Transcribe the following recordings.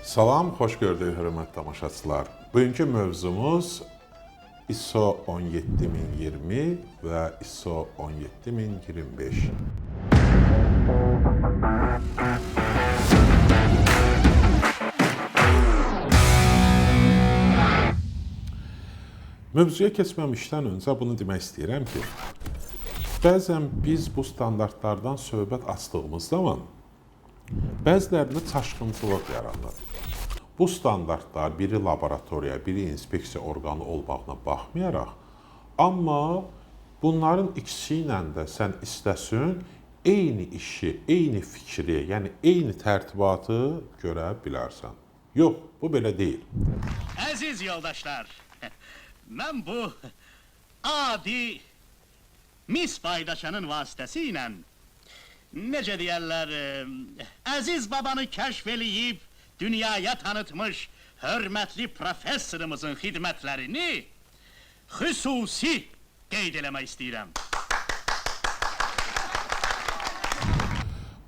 Salam, xoş gördük hörmətli tamaşaçılar. Bugünkü mövzumuz ISO 17020 və ISO 17025. Mövzuya keçməmişdən öncə bunu demək istəyirəm ki, bəzən biz bu standartlardan söhbət açdığımız zaman bəzilərində çaşqınçılıq yaranır. Bu standartlar biri laboratoriya, biri inspeksiya orqanı olmağına baxmayaraq, amma bunların ikisi ilə də sən istəsin, eyni işi, eyni fikri, yəni eyni tərtibatı görə bilərsən. Yox, bu belə deyil. Əziz yoldaşlar, mən bu adi mis paydaşanın vasitəsilə necə deyərlər, əziz babanı kəşf eləyib, dünyaya tanıtmış hörmətli professorumuzun xidmətlərini xüsusi qeyd eləmək istəyirəm.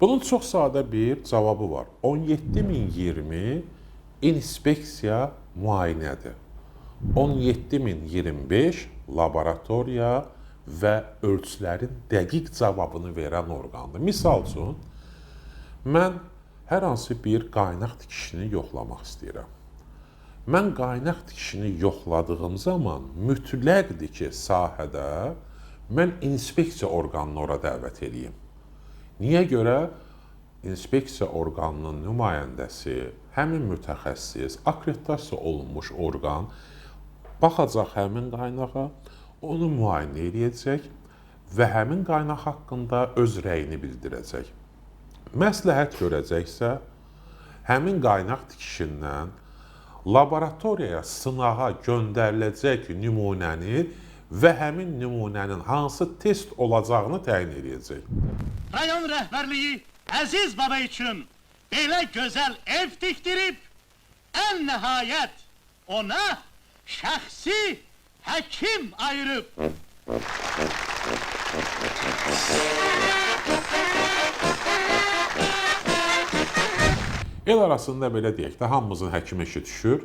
Bunun çox sadə bir cavabı var. 17020 inspeksiya müayinədir. 17025 laboratoriya və ölçülərin dəqiq cavabını verən orqandır. Misal üçün, mən hər hansı bir qaynaq tikişini yoxlamaq istəyirəm. Mən qaynaq tikişini yoxladığım zaman mütləqdir ki, sahədə mən inspeksiya orqanını ora dəvət edeyim. Niyə görə? İnspeksiya orqanının nümayəndəsi, həmin mütəxəssis, akkreditasiya olunmuş orqan baxacaq həmin qaynağa, onu müayinə edəcək və həmin qaynaq haqqında öz rəyini bildirəcək. Məsləhət görəcəksə, həmin qaynaq tikişindən laboratoriyaya sınağa göndəriləcək nümunəni və həmin nümunənin hansı test olacağını təyin edəcək. Rayon rəhbərliyi əziz baba üçün belə gözəl ev tikdirib, ən nəhayət ona şəxsi həkim ayırıb. El arasında belə deyək də, hamımızın həkimə işi düşür.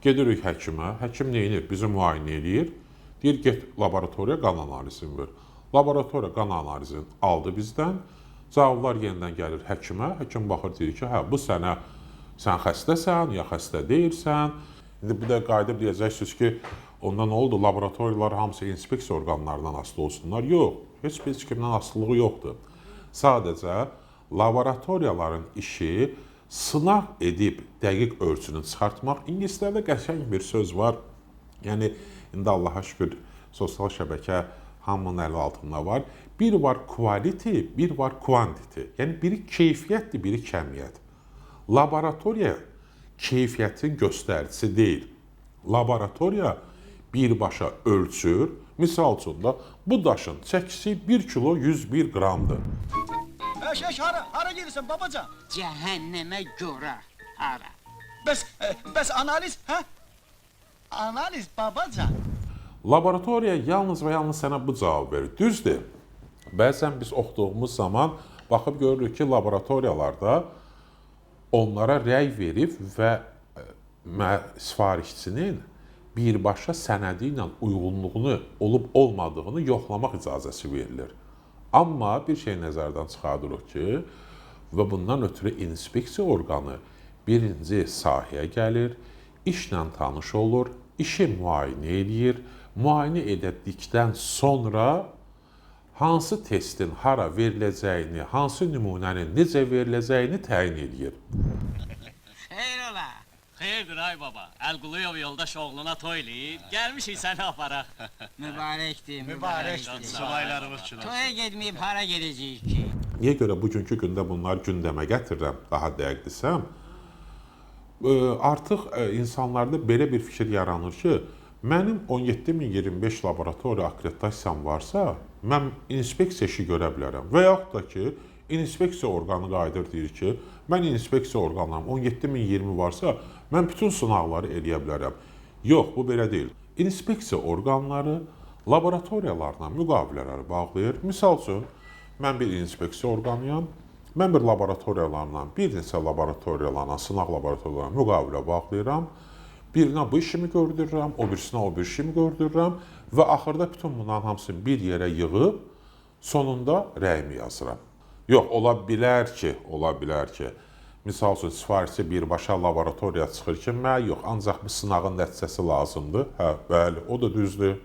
Gedirik həkimə, həkim neyinir? Bizi müayinə edir. Deyir, get laboratoriya qan analizini ver. Laboratoriya qan analizini aldı bizdən. Cavablar yenidən gəlir həkimə. Həkim baxır, deyir ki, hə, bu sənə, sən xəstəsən, ya xəstə deyilsən. İndi bir də qayıdıb deyəcəksiniz ki, onda nə oldu? Laboratoriyalar hamısı inspeksiya orqanlarından asılı olsunlar. Yox, heç bir kimdən asılılığı yoxdur. Sadəcə laboratoriyaların işi sınaq edib dəqiq ölçünü çıxartmaq. İngilislərdə qəşəng bir söz var. Yəni, indi Allaha şükür, sosial şəbəkə hamının əli altında var. Bir var quality, bir var quantity. Yəni, biri keyfiyyətdir, biri kəmiyyət. Laboratoriya keyfiyyətin göstəricisi deyil. Laboratoriya birbaşa ölçür. Misal üçün da, bu daşın çəkisi 1 kilo 101 qramdır. Hara gelirsən babacan? Cəhənnəmə görə hara? Bəs analiz, hə? Analiz babacan. Laboratoriya yalnız və yalnız sənə bu cavab verir. Düzdür, bəzən biz oxuduğumuz zaman baxıb görürük ki, laboratoriyalarda onlara rəy verib və sifarişçinin birbaşa sənədi ilə uyğunluğunu olub-olmadığını yoxlamaq icazəsi verilir. Amma bir şey nəzərdən çıxardırıq ki, və bundan ötürü inspeksiya orqanı birinci sahəyə gəlir, işlə tanış olur, işi müayinə edir, müayinə edildikdən sonra hansı testin hara veriləcəyini, hansı nümunənin necə veriləcəyini təyin edir. Xeyr ola. Xeyirdir ay baba, Əlquluyov yoldaş oğluna toyləyib, gəlmişik səni aparaq. Mübarəkdir, Mübarəkdir. Subaylarımız üçün. Toya getməyib hara gedəcəyik ki? Niyə görə bugünkü gündə bunlar gündəmə gətirirəm, daha dəqiq desəm, artıq insanlarda belə bir fikir yaranır ki, mənim 17025 laboratoriya akkreditasiyam varsa, mən inspeksiya işi görə bilərəm. Və yaxud da ki, inspeksiya orqanı qayıdır deyir ki, mən inspeksiya orqanlarım 17020 varsa, mən bütün sınaqları eləyə bilərəm. Yox, bu belə deyil. İnspeksiya orqanları laboratoriyalarla müqavilələri bağlayır. Misal üçün, mən bir inspeksiya orqanıyam, Mən bir laboratoriyalarla, bir neçə laboratoriyalarla, sınaq laboratoriyalarla müqavilə bağlayıram. Birinə bu işimi gördürürəm, o birisinə o bir işimi gördürürəm və axırda bütün bunların hamısını bir yerə yığıb sonunda rəyimi yazıram. Yox, ola bilər ki, misal üçün sifarişçi birbaşa laboratoriya çıxır ki, mən yox, ancaq bu sınağın nəticəsi lazımdır. Hə, bəli, o da düzdür.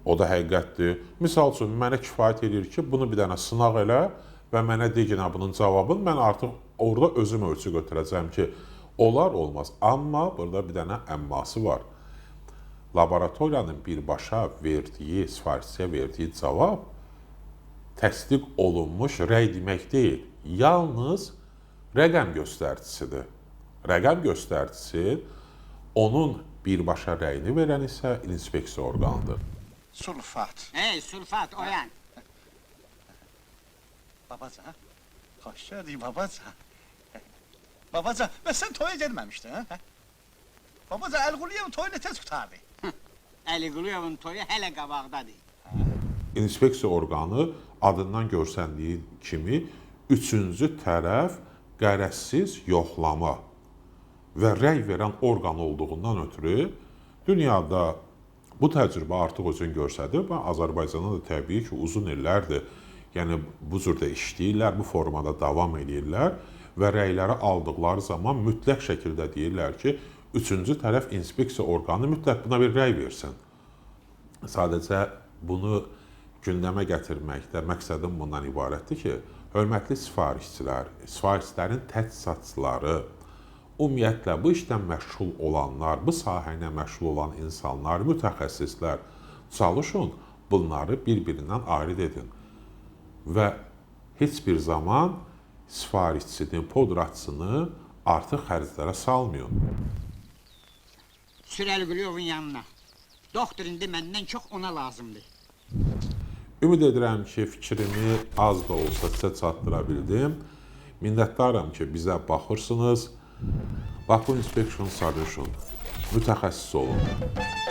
O da həqiqətdir. Misal üçün, mənə kifayət edir ki, bunu bir dənə sınaq elə və mənə deginə bunun cavabını mən artıq orada özüm ölçü götürəcəm ki, olar, olmaz. Amma burada bir dənə əmması var. Laboratoriyanın birbaşa verdiyi, sifarişçiyə verdiyi cavab təsdiq olunmuş rəy demək deyil. Yalnız rəqəm göstəricisidir. Rəqəm göstəricisi onun birbaşa rəyini verən isə inspeksiya orqanıdır. Sulfat. Hey sulfat oyan. Babacan. Hoş geldin babacan. Babacan, bəs sən toya gelməmişdin, hə? Babacan, Əlquliyevin toyu nə tez qutardı? Əliquluyevun toyu hələ qabaqdadır. İnspeksiya orqanı adından görsəndiyi kimi üçüncü tərəf qərəzsiz yoxlama və rəy verən orqan olduğundan ötürü dünyada bu təcrübə artıq özünü göstərir və Azərbaycanda da təbii ki, uzun illərdir. Yəni, bu cürdə işləyirlər, bu formada davam edirlər və rəyləri aldıqları zaman mütləq şəkildə deyirlər ki, üçüncü tərəf inspeksiya orqanı mütləq buna bir rəy versin. Sadəcə bunu gündəmə gətirməkdə məqsədim bundan ibarətdir ki, hörmətli sifarişçilər, sifarişçilərin tədqiqatçıları, ümumiyyətlə bu işdən məşğul olanlar, bu sahə ilə məşğul olan insanlar, mütəxəssislər çalışın, bunları bir-birindən ayrı edin. Və heç bir zaman sifarişçinin, podratçını artıq xərclərə salmayın. Sür Əliquluyevun yanına. Doktor indi məndən çox ona lazımdır. Ümid edirəm ki, fikrimi az da olsa sizə çatdıra bildim. Minnətdaram ki, bizə baxırsınız. Baku Inspection Solution mütəxəssis olun.